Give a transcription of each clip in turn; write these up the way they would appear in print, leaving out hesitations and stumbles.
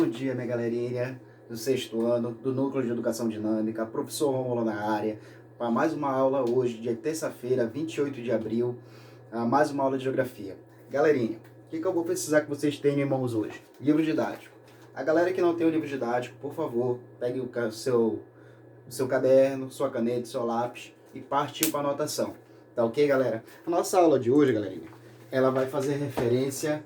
dia, minha galerinha do sexto ano, do Núcleo de Educação Dinâmica, professor Rômulo na área, para mais uma aula hoje, dia terça-feira, 28 de abril, mais uma aula de Geografia. Galerinha, o que eu vou precisar que vocês tenham em mãos hoje? Livro didático. A galera que não tem o livro didático, por favor, pegue o seu caderno, sua caneta, seu lápis e partiu para a anotação. Tá ok, galera? A nossa aula de hoje, galerinha, ela vai fazer referência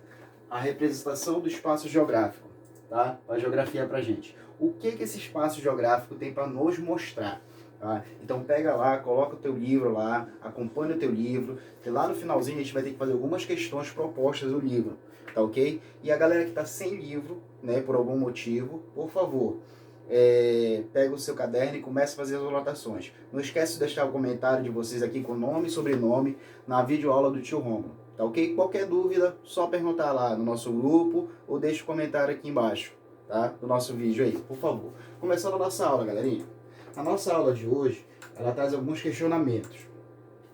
à representação do espaço geográfico, tá? A geografia pra gente. O que esse espaço geográfico tem para nos mostrar? Tá? Então pega lá, coloca o teu livro lá, acompanha o teu livro, e lá no finalzinho a gente vai ter que fazer algumas questões propostas do livro, tá ok? E a galera que está sem livro, né, por algum motivo, por favor, pega o seu caderno e começa a fazer as anotações. Não esquece de deixar o comentário de vocês aqui com nome e sobrenome na videoaula do tio Rômulo, tá ok? Qualquer dúvida, só perguntar lá no nosso grupo ou deixa o comentário aqui embaixo, tá? Do nosso vídeo aí, por favor. Começando a nossa aula, galerinha. A nossa aula de hoje, ela traz alguns questionamentos.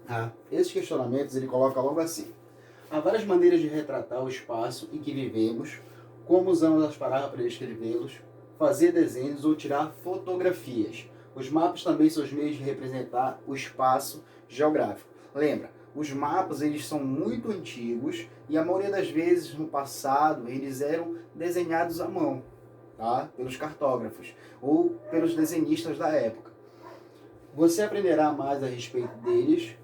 Tá? Esses questionamentos ele coloca logo assim: há várias maneiras de retratar o espaço em que vivemos, como usamos as palavras para descrevê-los, fazer desenhos ou tirar fotografias. Os mapas também são os meios de representar o espaço geográfico. Lembra, os mapas eles são muito antigos e a maioria das vezes no passado eles eram desenhados à mão, tá? Pelos cartógrafos ou pelos desenhistas da época. Você aprenderá mais a respeito deles,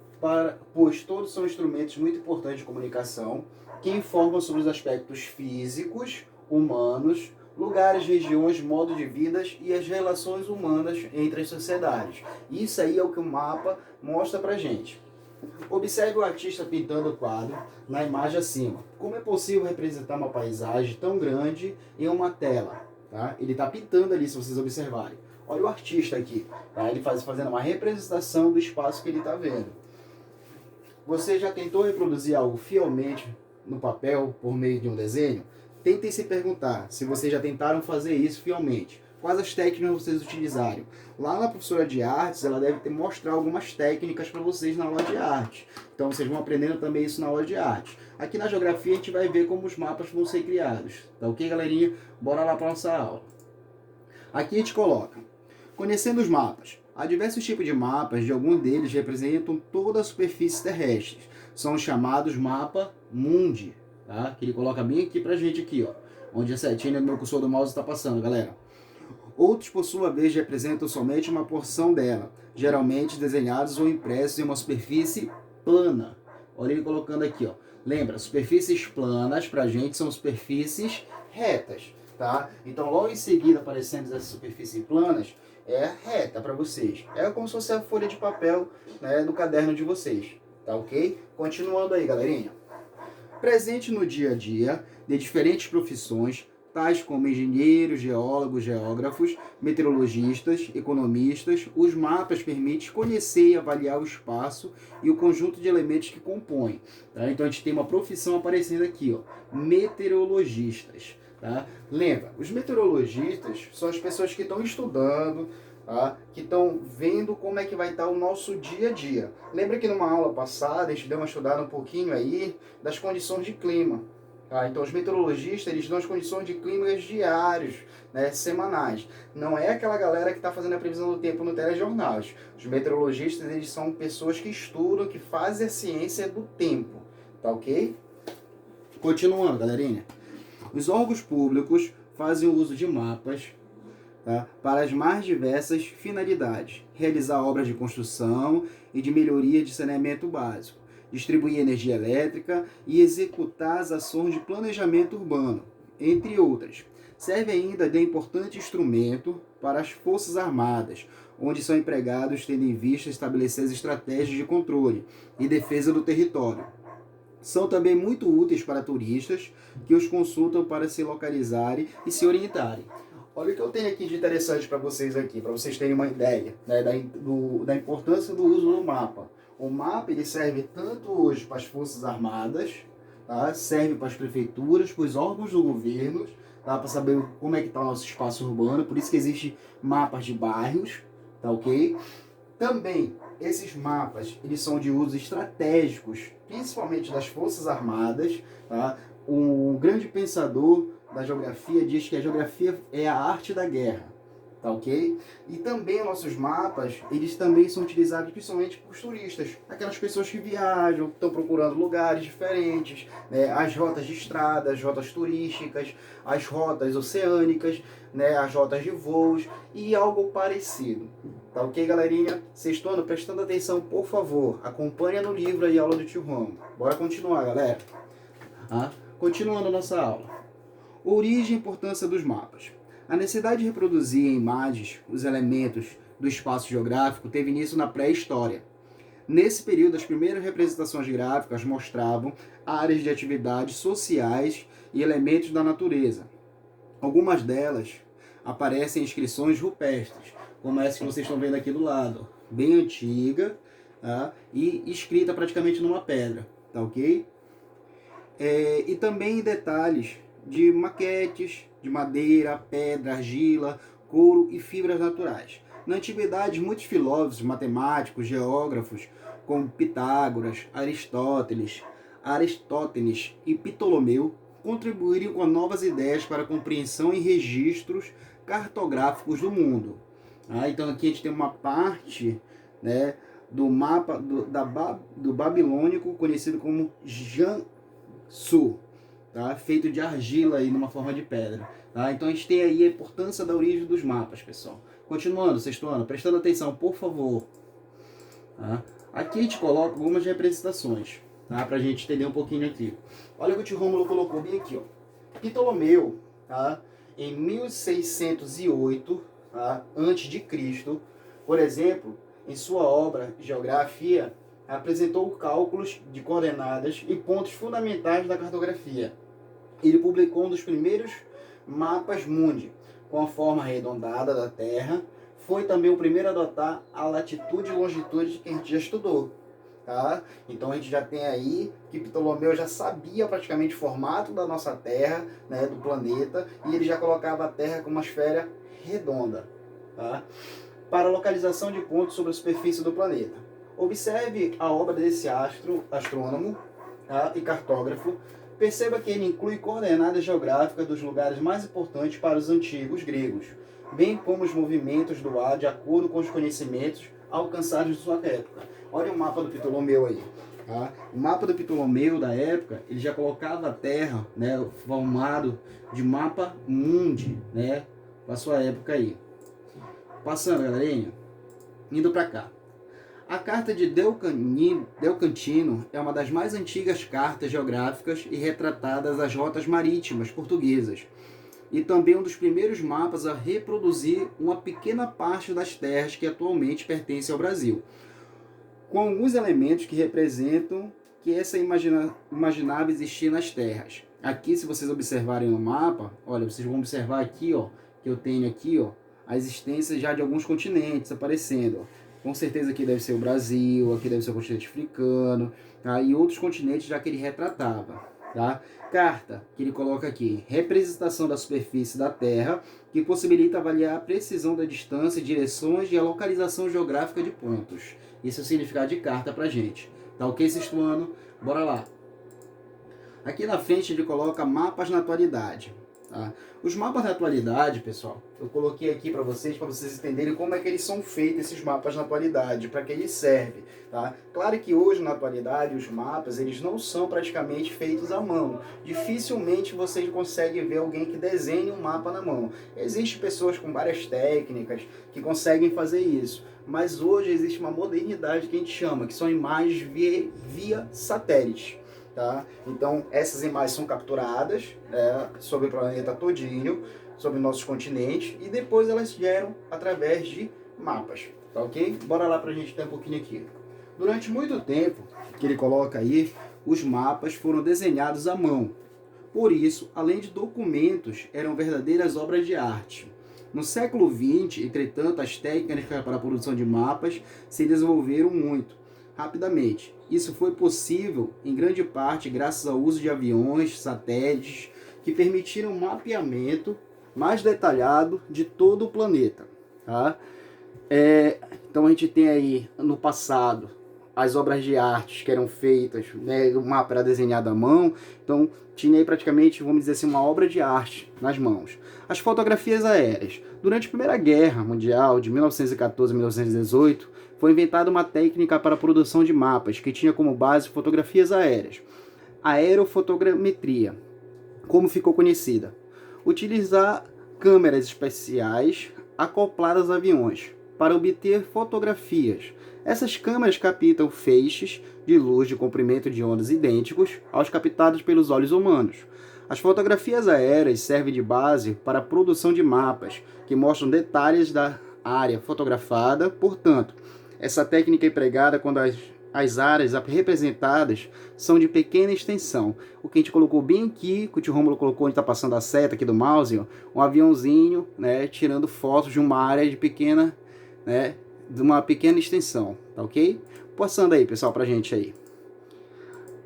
pois todos são instrumentos muito importantes de comunicação que informam sobre os aspectos físicos, humanos, lugares, regiões, modo de vida e as relações humanas entre as sociedades. Isso aí é o que o mapa mostra pra gente. Observe o artista pintando o quadro na imagem acima. Como é possível representar uma paisagem tão grande em uma tela? Tá? Ele está pintando ali, se vocês observarem. Olha o artista aqui. Tá? Ele fazendo uma representação do espaço que ele está vendo. Você já tentou reproduzir algo fielmente no papel por meio de um desenho? Tentem se perguntar se vocês já tentaram fazer isso fielmente. Quais as técnicas vocês utilizaram? Lá na professora de artes, ela deve mostrar algumas técnicas para vocês na aula de arte. Então vocês vão aprendendo também isso na aula de arte. Aqui na geografia a gente vai ver como os mapas vão ser criados. Tá ok, galerinha? Bora lá para nossa aula. Aqui a gente coloca: conhecendo os mapas. Há diversos tipos de mapas, de alguns deles representam toda a superfície terrestre. São chamados mapa mundi, tá? Que ele coloca bem aqui pra gente aqui, ó, onde a setinha do meu cursor do mouse está passando, galera. Outros, por sua vez, representam somente uma porção dela, geralmente desenhados ou impressos em uma superfície plana. Olha ele colocando aqui, ó. Lembra, superfícies planas pra gente são superfícies retas, tá? Então, logo em seguida, aparecendo essas superfícies planas, é reta para vocês. É como se fosse a folha de papel, né, do caderno de vocês, tá ok? Continuando aí, galerinha. Presente no dia a dia de diferentes profissões, tais como engenheiros, geólogos, geógrafos, meteorologistas, economistas, os mapas permitem conhecer e avaliar o espaço e o conjunto de elementos que compõem. Tá? Então a gente tem uma profissão aparecendo aqui, ó, meteorologistas. Tá? Lembra, os meteorologistas são as pessoas que estão estudando, tá? Que estão vendo como é que vai estar o nosso dia a dia. Lembra que numa aula passada a gente deu uma estudada um pouquinho aí das condições de clima. Tá? Então os meteorologistas eles dão as condições de clima diários, né, semanais. Não é aquela galera que está fazendo a previsão do tempo no telejornal. Os meteorologistas eles são pessoas que estudam, que fazem a ciência do tempo. Tá ok? Continuando, galerinha. Os órgãos públicos fazem o uso de mapas, tá, para as mais diversas finalidades. Realizar obras de construção e de melhoria de saneamento básico, distribuir energia elétrica e executar as ações de planejamento urbano, entre outras. Serve ainda de importante instrumento para as Forças Armadas, onde são empregados tendo em vista estabelecer as estratégias de controle e defesa do território. São também muito úteis para turistas que os consultam para se localizarem e se orientarem. Olha o que eu tenho aqui de interessante para vocês aqui, para vocês terem uma ideia, né, da importância do uso do mapa. O mapa ele serve tanto hoje para as Forças Armadas, tá? Serve para as prefeituras, para os órgãos do governo, tá? Para saber como é que está o nosso espaço urbano, por isso que existem mapas de bairros, tá ok? Também, esses mapas, eles são de uso estratégicos, principalmente das Forças Armadas, tá? Um grande pensador da geografia diz que a geografia é a arte da guerra, tá ok? E também os nossos mapas, eles também são utilizados principalmente por turistas, aquelas pessoas que viajam, estão procurando lugares diferentes, né? As rotas de estrada, as rotas turísticas, as rotas oceânicas, né? As rotas de voos e algo parecido. Tá ok, galerinha? Sexto ano, prestando atenção, por favor, acompanha no livro aí a aula do tio Romo. Bora continuar, galera. Continuando a nossa aula. Origem e importância dos mapas. A necessidade de reproduzir em imagens os elementos do espaço geográfico teve início na pré-história. Nesse período, as primeiras representações gráficas mostravam áreas de atividades sociais e elementos da natureza. Algumas delas aparecem em inscrições rupestres, como essa que vocês estão vendo aqui do lado, bem antiga, tá? E escrita praticamente numa pedra, tá ok? E também detalhes de maquetes de madeira, pedra, argila, couro e fibras naturais. Na antiguidade, muitos filósofos, matemáticos, geógrafos, como Pitágoras, Aristóteles e Ptolomeu, contribuíram com novas ideias para a compreensão e registros cartográficos do mundo. Então aqui a gente tem uma parte, né, do mapa do babilônico, conhecido como Jansu, tá? Feito de argila aí numa forma de pedra. Tá? Então a gente tem aí a importância da origem dos mapas, pessoal. Continuando, sexto ano, prestando atenção, por favor. Tá? Aqui a gente coloca algumas representações, tá? Para a gente entender um pouquinho aqui. Olha o que o tio Rômulo colocou bem aqui, ó. Ptolomeu, tá? Em 1608, tá? Antes de Cristo, por exemplo, em sua obra Geografia, apresentou cálculos de coordenadas e pontos fundamentais da cartografia. Ele publicou um dos primeiros mapas mundi, com a forma arredondada da Terra. Foi também o primeiro a adotar a latitude e longitude que a gente já estudou. Tá? Então a gente já tem aí que Ptolomeu já sabia praticamente o formato da nossa Terra, né, do planeta, e ele já colocava a Terra como uma esfera redonda. Tá? Para a localização de pontos sobre a superfície do planeta. Observe a obra desse astrônomo, tá, e cartógrafo. Perceba que ele inclui coordenadas geográficas dos lugares mais importantes para os antigos gregos, bem como os movimentos do ar de acordo com os conhecimentos alcançados de sua época. Olha o mapa do Ptolomeu aí. Tá? O mapa do Ptolomeu da época, ele já colocava a Terra, né, formado de mapa mundi, né, para sua época aí. Passando, galerinha, indo para cá. A carta de Delcantino é uma das mais antigas cartas geográficas e retratadas das rotas marítimas portuguesas, e também um dos primeiros mapas a reproduzir uma pequena parte das terras que atualmente pertencem ao Brasil, com alguns elementos que representam que essa imaginava existir nas terras. Aqui, se vocês observarem no mapa, olha, vocês vão observar aqui, ó, que eu tenho aqui, ó, a existência já de alguns continentes aparecendo, ó. Com certeza aqui deve ser o Brasil, aqui deve ser o continente africano, tá? E outros continentes já que ele retratava. Tá? Carta, que ele coloca aqui, representação da superfície da Terra, que possibilita avaliar a precisão da distância, direções e a localização geográfica de pontos. Isso é o significado de carta pra gente. Tá ok, sexto ano? Bora lá. Aqui na frente ele coloca mapas na atualidade. Tá? Os mapas na atualidade, pessoal, eu coloquei aqui para vocês entenderem como é que eles são feitos, esses mapas na atualidade, para que eles servem. Tá? Claro que hoje, na atualidade, os mapas eles não são praticamente feitos à mão. Dificilmente vocês conseguem ver alguém que desenhe um mapa na mão. Existem pessoas com várias técnicas que conseguem fazer isso, mas hoje existe uma modernidade que a gente chama, que são imagens via satélite. Tá? Então essas imagens são capturadas, sobre o planeta todinho, sobre nossos continentes, e depois elas geram através de mapas, tá ok? Bora lá pra gente ter um pouquinho aqui. Durante muito tempo, que ele coloca aí, os mapas foram desenhados à mão. Por isso, além de documentos, eram verdadeiras obras de arte. No século XX, entretanto, as técnicas para a produção de mapas se desenvolveram muito rapidamente. Isso foi possível, em grande parte, graças ao uso de aviões, satélites, que permitiram um mapeamento mais detalhado de todo o planeta. Tá? Então a gente tem aí, no passado, as obras de arte que eram feitas, né, o mapa era desenhado à mão, então tinha aí praticamente, vamos dizer assim, uma obra de arte nas mãos. As fotografias aéreas. Durante a Primeira Guerra Mundial, de 1914 a 1918, foi inventada uma técnica para a produção de mapas, que tinha como base fotografias aéreas. A aerofotogrametria, como ficou conhecida. Utilizar câmeras especiais acopladas a aviões para obter fotografias. Essas câmeras captam feixes de luz de comprimento de ondas idênticos aos captados pelos olhos humanos. As fotografias aéreas servem de base para a produção de mapas, que mostram detalhes da área fotografada. Portanto, essa técnica é empregada quando as áreas representadas são de pequena extensão. O que a gente colocou bem aqui, que o tio Rômulo colocou onde está passando a seta aqui do mouse, ó, um aviãozinho, né, tirando fotos de uma área de pequena, né, de uma pequena extensão, tá ok? Passando aí, pessoal, pra gente aí.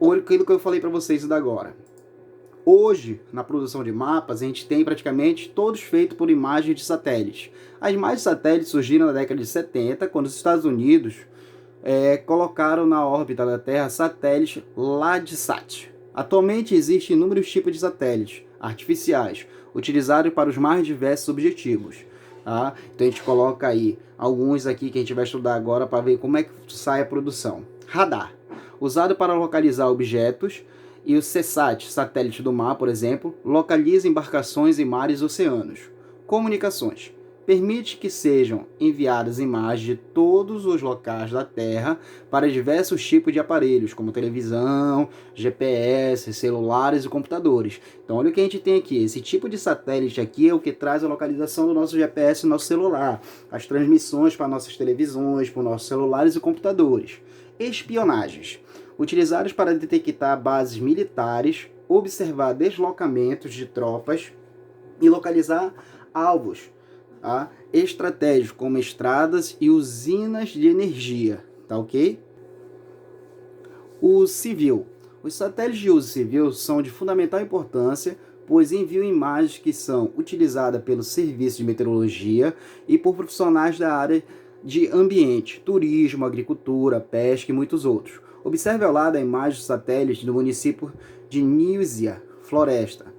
Aquilo que eu falei para vocês da agora. Hoje, na produção de mapas, a gente tem praticamente todos feitos por imagens de satélites. As imagens de satélites surgiram na década de 70, quando os Estados Unidos colocaram na órbita da Terra satélites Landsat. Atualmente existem inúmeros tipos de satélites artificiais, utilizados para os mais diversos objetivos. Tá? Então a gente coloca aí alguns aqui que a gente vai estudar agora para ver como é que sai a produção. Radar, usado para localizar objetos, e o CESAT, satélite do mar, por exemplo, localiza embarcações em mares e oceanos. Comunicações, permite que sejam enviadas imagens de todos os locais da Terra para diversos tipos de aparelhos, como televisão, GPS, celulares e computadores. Então, olha o que a gente tem aqui. Esse tipo de satélite aqui é o que traz a localização do nosso GPS no nosso celular, as transmissões para nossas televisões, para nossos celulares e computadores. Espionagens, utilizados para detectar bases militares, observar deslocamentos de tropas e localizar alvos estratégicos, como estradas e usinas de energia, tá ok? O civil. Os satélites de uso civil são de fundamental importância, pois enviam imagens que são utilizadas pelo Serviço de Meteorologia e por profissionais da área de ambiente, turismo, agricultura, pesca e muitos outros. Observe ao lado a imagem do satélite do município de Nízia Floresta,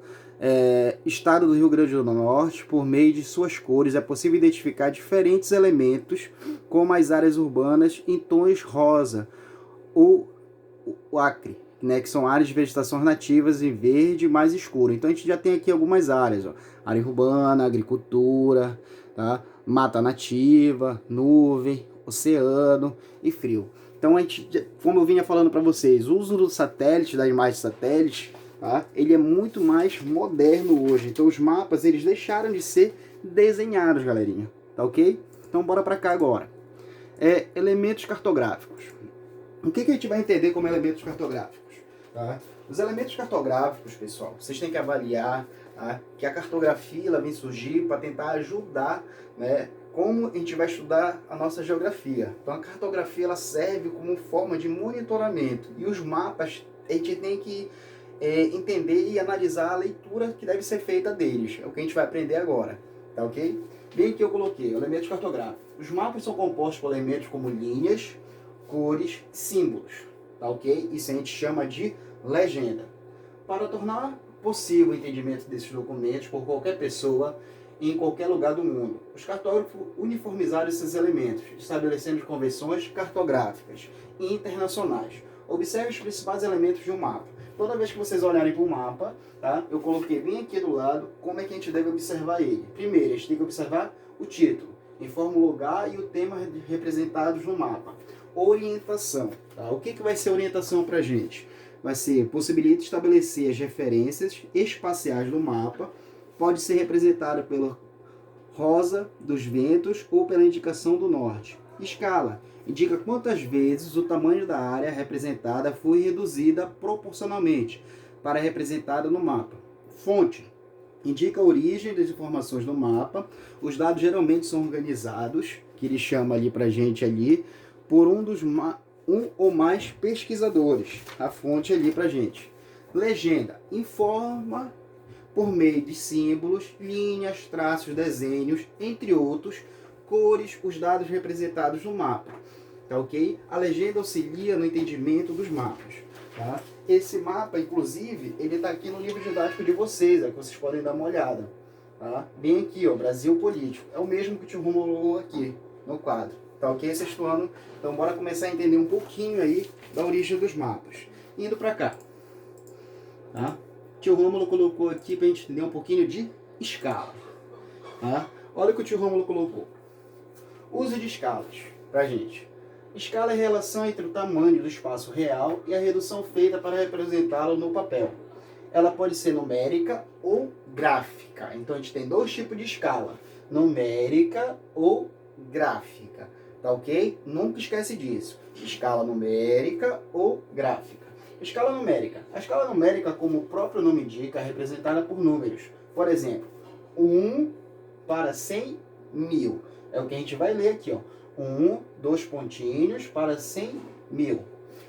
estado do Rio Grande do Norte. Por meio de suas cores é possível identificar diferentes elementos, como as áreas urbanas em tons rosa, ou o acre, né, que são áreas de vegetação nativas em verde mais escuro. Então a gente já tem aqui algumas áreas, ó, área urbana, agricultura, tá? Mata nativa, nuvem, oceano e frio. Então a gente, como eu vinha falando para vocês, o uso do satélite, da imagem de satélite, tá? Ele é muito mais moderno hoje. Então os mapas, eles deixaram de ser desenhados, galerinha, tá ok? Então bora para cá agora. Elementos cartográficos. O que a gente vai entender como elementos cartográficos? Tá? Os elementos cartográficos, pessoal, vocês têm que avaliar, tá? Que a cartografia ela vem surgir para tentar ajudar, né, como a gente vai estudar a nossa geografia. Então a cartografia ela serve como forma de monitoramento, e os mapas a gente tem que entender e analisar a leitura que deve ser feita deles. É o que a gente vai aprender agora, tá ok? Bem que eu coloquei elementos cartográficos. Os mapas são compostos por elementos como linhas, cores, símbolos, tá ok? Isso a gente chama de legenda. Para tornar possível o entendimento desses documentos por qualquer pessoa em qualquer lugar do mundo, os cartógrafos uniformizaram esses elementos, estabelecendo convenções cartográficas e internacionais. Observe os principais elementos de um mapa. Toda vez que vocês olharem para o mapa, tá? Eu coloquei bem aqui do lado como é que a gente deve observar ele. Primeiro, a gente tem que observar o título, informa o lugar e o tema representados no mapa. Orientação, tá? O que vai ser orientação para a gente? Vai ser, possibilita estabelecer as referências espaciais do mapa, pode ser representada pela rosa dos ventos ou pela indicação do norte. Escala, indica quantas vezes o tamanho da área representada foi reduzida proporcionalmente para representada no mapa. Fonte, indica a origem das informações do mapa. Os dados geralmente são organizados, que ele chama ali para a gente ali, por um ou mais pesquisadores. A fonte ali para a gente. Legenda, informa por meio de símbolos, linhas, traços, desenhos, entre outros, cores, os dados representados no mapa. tá ok? A legenda auxilia no entendimento dos mapas, tá? Esse mapa, inclusive, ele está aqui no livro didático de vocês, que vocês podem dar uma olhada, tá? Bem aqui, ó, Brasil Político. É o mesmo que o tio Rômulo aqui no quadro, tá ok, sexto ano? Então bora começar a entender um pouquinho aí da origem dos mapas. Indo para cá, tá? Tio Rômulo colocou aqui para a gente entender um pouquinho de escala, tá? Olha o que o tio Rômulo colocou. Uso de escalas pra gente. Escala é a relação entre o tamanho do espaço real e a redução feita para representá-lo no papel. Ela pode ser numérica ou gráfica. Então a gente tem dois tipos de escala: numérica ou gráfica. Tá ok? Nunca esquece disso. Escala numérica ou gráfica. Escala numérica. A escala numérica, como o próprio nome indica, é representada por números. Por exemplo, 1 para 100 mil. É o que a gente vai ler aqui, ó. 1, 2 pontinhos para 100 mil.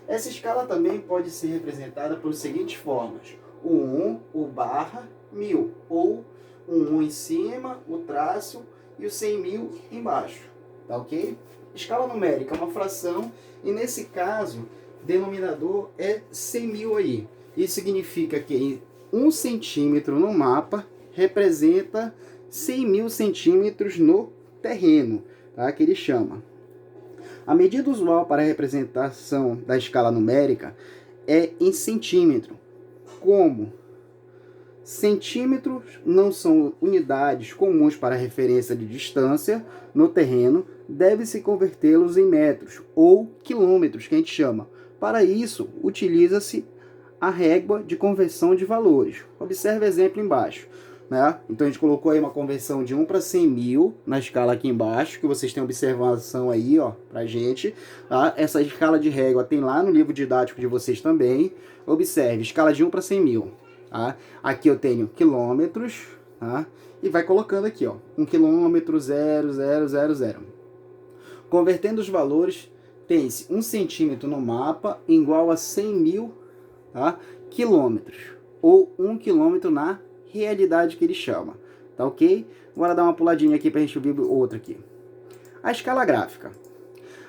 Essa escala também pode ser representada por seguintes formas: o 1, o barra, 1000, ou o 1 em cima, o traço e o 100 mil embaixo. Tá ok? Escala numérica é uma fração e, nesse caso, denominador é 100 mil aí. Isso significa que 1 centímetro no mapa representa 100 mil centímetros no terreno, tá? Que ele chama. A medida usual para a representação da escala numérica é em centímetro. Como centímetros não são unidades comuns para referência de distância no terreno, deve-se convertê-los em metros ou quilômetros, que a gente chama. Para isso, utiliza-se a régua de conversão de valores. Observe o exemplo embaixo. Né? Então a gente colocou aí uma conversão de 1 para 100 mil na escala aqui embaixo, que vocês têm observação aí, ó, pra gente. Tá? Essa escala de régua tem lá no livro didático de vocês também. Observe, escala de 1 para 100 mil. Tá? Aqui eu tenho quilômetros, tá? E vai colocando aqui, ó, 1 quilômetro, 0,000. Convertendo os valores, tem-se 1 centímetro no mapa igual a 100 mil, tá? Quilômetros, ou 1 quilômetro na realidade que ele chama, tá ok? Bora dar uma puladinha aqui para a gente ver outra aqui. A escala gráfica.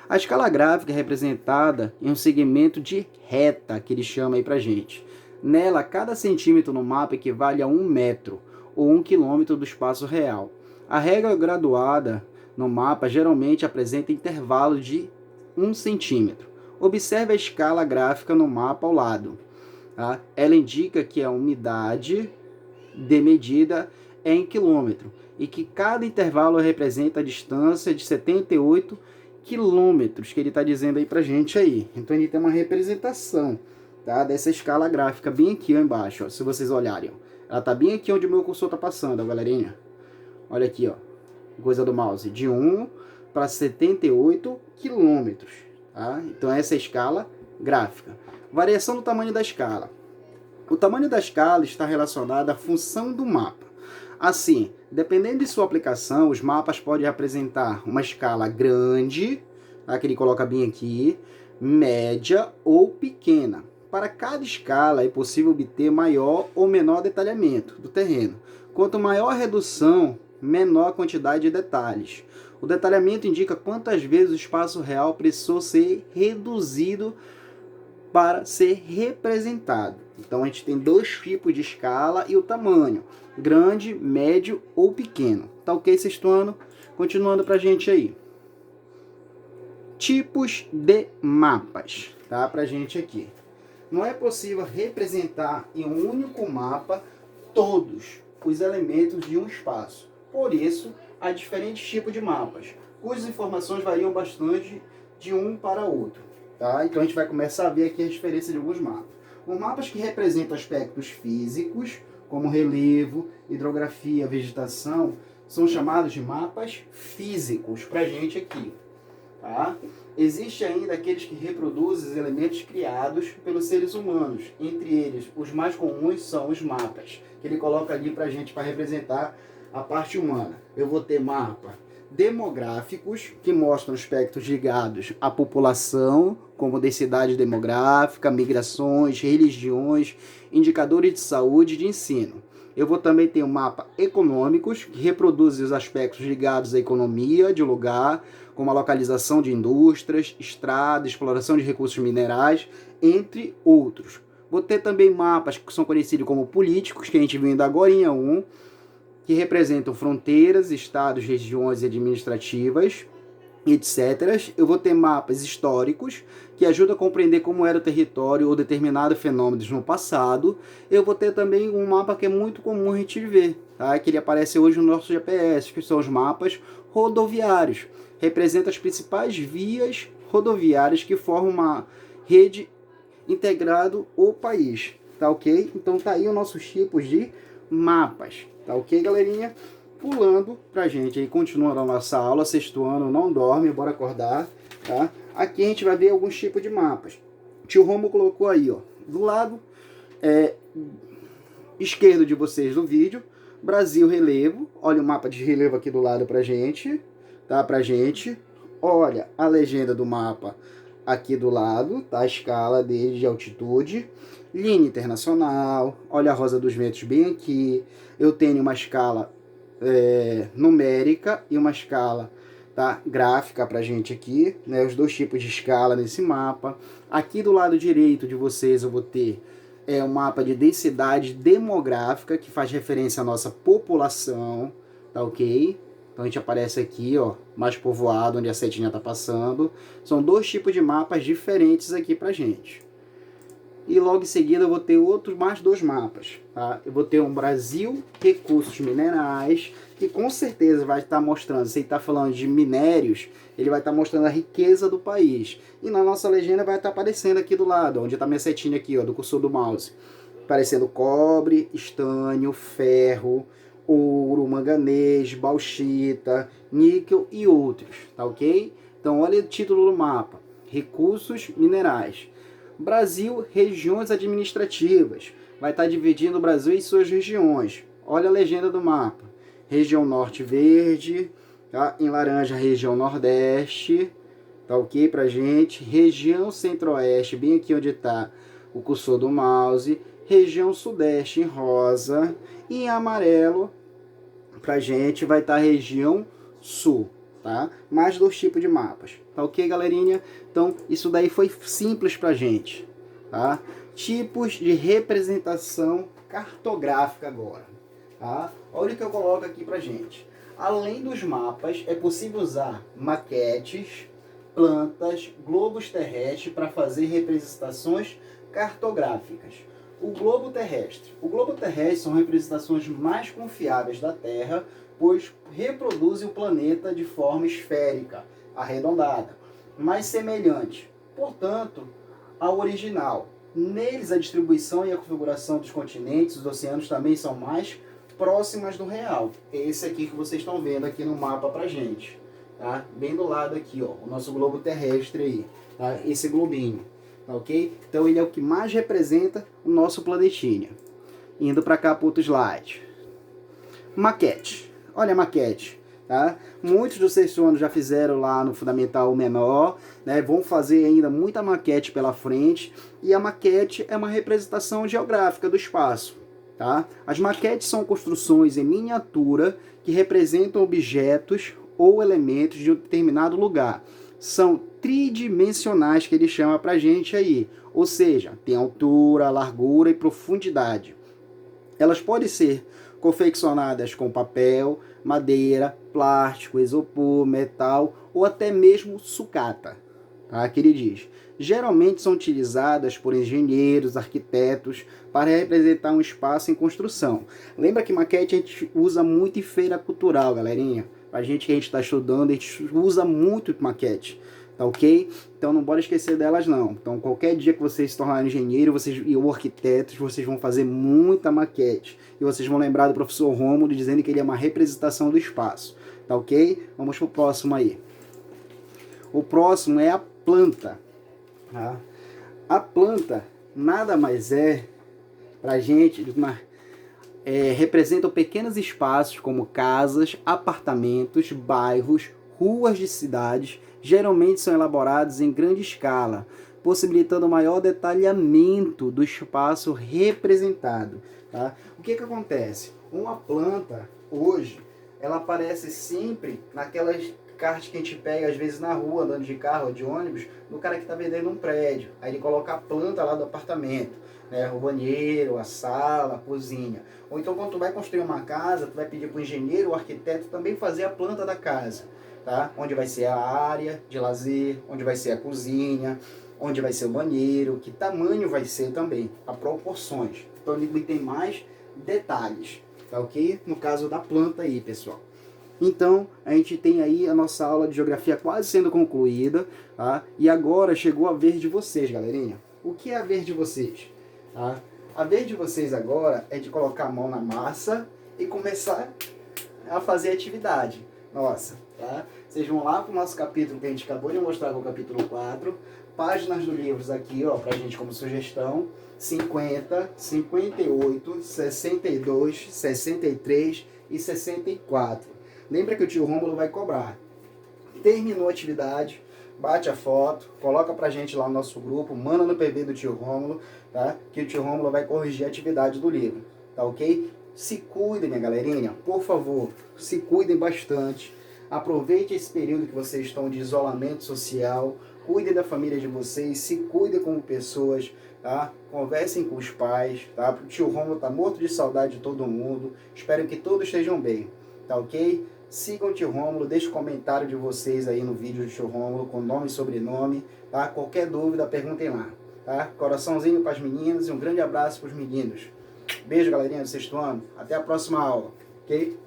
A escala gráfica é representada em um segmento de reta, que ele chama aí pra gente. Nela, cada centímetro no mapa equivale a 1 metro, ou 1 quilômetro do espaço real. A régua graduada no mapa geralmente apresenta intervalo de 1 centímetro. Observe a escala gráfica no mapa ao lado. Tá? Ela indica que a unidade de medida é em quilômetro e que cada intervalo representa a distância de 78 quilômetros, que ele está dizendo aí pra gente aí. Então ele tem uma representação, tá, dessa escala gráfica bem aqui ó, embaixo, ó, se vocês olharem. Ó. Ela está bem aqui onde o meu cursor está passando, ó, galerinha. Olha aqui, ó, coisa do mouse, de 1 para 78 quilômetros. Tá? Então essa é a escala gráfica. Variação do tamanho da escala. O tamanho da escala está relacionado à função do mapa. Assim, dependendo de sua aplicação, os mapas podem apresentar uma escala grande, tá, que ele coloca bem aqui, média ou pequena. Para cada escala é possível obter maior ou menor detalhamento do terreno. Quanto maior a redução, menor a quantidade de detalhes. O detalhamento indica quantas vezes o espaço real precisou ser reduzido para ser representado. Então a gente tem dois tipos de escala e o tamanho: grande, médio ou pequeno. Tá ok, sexto ano? Continuando pra gente aí. Tipos de mapas, tá? Pra gente aqui. Não é possível representar em um único mapa todos os elementos de um espaço. Por isso, há diferentes tipos de mapas, cujas informações variam bastante de um para outro. Tá? Então a gente vai começar a ver aqui a diferença de alguns mapas. Os mapas que representam aspectos físicos, como relevo, hidrografia, vegetação, são chamados de mapas físicos para a gente aqui. Tá? Existe ainda aqueles que reproduzem os elementos criados pelos seres humanos. Entre eles, os mais comuns são os mapas, que ele coloca ali para a gente para representar a parte humana. Eu vou ter mapa demográficos, que mostram aspectos ligados à população, como densidade demográfica, migrações, religiões, indicadores de saúde e de ensino. Eu vou também ter um mapa econômicos, que reproduz os aspectos ligados à economia de lugar, como a localização de indústrias, estradas, exploração de recursos minerais, entre outros. Vou ter também mapas que são conhecidos como políticos, que a gente viu ainda agora em um, que representam fronteiras, estados, regiões administrativas, etc. Eu vou ter mapas históricos, que ajudam a compreender como era o território ou determinado fenômeno no passado. Eu vou ter também um mapa que é muito comum a gente ver, tá? Que ele aparece hoje no nosso GPS, que são os mapas rodoviários. Representa as principais vias rodoviárias que formam uma rede integrado o país, tá ok? Então tá aí os nossos tipos de mapas, tá ok, galerinha? Pulando pra gente aí, continuando a nossa aula, sexto ano, não dorme, bora acordar, tá? Aqui a gente vai ver alguns tipos de mapas. O tio Romo colocou aí, ó, do lado esquerdo de vocês do vídeo, Brasil relevo. Olha o mapa de relevo aqui do lado pra gente, tá? Pra gente. Olha a legenda do mapa aqui do lado, tá? A escala dele de altitude. Linha internacional. Olha a Rosa dos Ventos bem aqui. Eu tenho uma escala numérica e uma escala, tá, gráfica pra gente aqui, né? Os dois tipos de escala nesse mapa. Aqui do lado direito de vocês eu vou ter um mapa de densidade demográfica, que faz referência à nossa população, tá ok? Então a gente aparece aqui, ó, mais povoado, onde a setinha está passando. São dois tipos de mapas diferentes aqui pra gente. E logo em seguida eu vou ter mais dois mapas, tá? Eu vou ter um Brasil Recursos Minerais, que com certeza vai estar mostrando, se ele está falando de minérios, ele vai estar mostrando a riqueza do país. E na nossa legenda vai estar aparecendo aqui do lado, onde está minha setinha aqui, ó, do cursor do mouse. Aparecendo cobre, estânio, ferro, ouro, manganês, bauxita, níquel e outros, tá ok? Então olha o título do mapa, Recursos Minerais. Brasil, regiões administrativas. Vai estar dividindo o Brasil em suas regiões. Olha a legenda do mapa. Região Norte verde, tá? Em laranja, região Nordeste, tá ok pra gente? Região Centro-Oeste, bem aqui onde está o cursor do mouse. Região Sudeste em rosa. E em amarelo, pra gente, vai estar a região Sul. Tá? Mais dois tipos de mapas, tá ok, galerinha? Então, isso daí foi simples pra gente, tá? Tipos de representação cartográfica agora, tá? Olha o que eu coloco aqui pra gente. Além dos mapas, é possível usar maquetes, plantas, globos terrestres para fazer representações cartográficas. O globo terrestre. O globo terrestre são representações mais confiáveis da Terra, pois reproduzem o planeta de forma esférica, arredondada, mais semelhante, portanto, ao original. Neles, a distribuição e a configuração dos continentes, dos oceanos, também são mais próximas do real. Esse aqui que vocês estão vendo aqui no mapa pra gente, tá? Bem do lado aqui, ó, o nosso globo terrestre aí, tá? Esse globinho, tá ok? Então ele é o que mais representa o nosso planetinha. Indo para cá para outro slide. Maquete. Olha a maquete, tá? Muitos dos sexto anos já fizeram lá no Fundamental Menor, né? Vão fazer ainda muita maquete pela frente. E a maquete é uma representação geográfica do espaço, tá? As maquetes são construções em miniatura que representam objetos ou elementos de um determinado lugar. São tridimensionais, que ele chama pra gente aí. Ou seja, tem altura, largura e profundidade. Elas podem ser confeccionadas com papel, madeira, plástico, isopor, metal ou até mesmo sucata, tá? Que ele diz. Geralmente são utilizadas por engenheiros, arquitetos para representar um espaço em construção. Lembra que maquete a gente usa muito em feira cultural, galerinha? A gente que a gente está estudando, a gente usa muito maquete. Tá ok? Então não bora esquecer delas não. Então qualquer dia que vocês se tornarem engenheiro ou arquitetos, vocês vão fazer muita maquete. E vocês vão lembrar do professor Rômulo dizendo que ele é uma representação do espaço. Tá ok? Vamos pro próximo aí. O próximo é a planta. Tá? A planta nada mais é pra gente representam pequenos espaços como casas, apartamentos, bairros, ruas de cidades. Geralmente são elaborados em grande escala, possibilitando maior detalhamento do espaço representado. Tá? O que acontece? Uma planta, hoje, ela aparece sempre naquelas encarte que a gente pega às vezes na rua, andando de carro ou de ônibus, do cara que está vendendo um prédio. Aí ele coloca a planta lá do apartamento, né? O banheiro, a sala, a cozinha. Ou então quando tu vai construir uma casa, tu vai pedir para o engenheiro, o arquiteto também fazer a planta da casa, tá? Onde vai ser a área de lazer, onde vai ser a cozinha, onde vai ser o banheiro, que tamanho vai ser também, a proporções. Então ele tem mais detalhes, tá ok? No caso da planta aí, pessoal. Então, a gente tem aí a nossa aula de geografia quase sendo concluída, tá? E agora chegou a vez de vocês, galerinha. O que é a vez de vocês? Tá? A vez de vocês agora é de colocar a mão na massa e começar a fazer atividade. Nossa, tá? Vocês vão lá para o nosso capítulo que a gente acabou de mostrar, que é o capítulo 4, páginas do livro aqui, ó, pra gente como sugestão, 50, 58, 62, 63 e 64. Lembra que o tio Rômulo vai cobrar. Terminou a atividade, bate a foto, coloca pra gente lá no nosso grupo, manda no PV do tio Rômulo, tá? Que o tio Rômulo vai corrigir a atividade do livro, tá ok? Se cuidem, minha galerinha, por favor, se cuidem bastante. Aproveite esse período que vocês estão de isolamento social, cuidem da família de vocês, se cuidem como pessoas, tá? Conversem com os pais, tá? O tio Rômulo tá morto de saudade de todo mundo. Espero que todos estejam bem, tá ok? Sigam o tio Rômulo, deixe o comentário de vocês aí no vídeo do tio Rômulo, com nome e sobrenome, tá? Qualquer dúvida, perguntem lá, tá? Coraçãozinho para as meninas e um grande abraço para os meninos. Beijo, galerinha do sexto ano. Até a próxima aula, ok?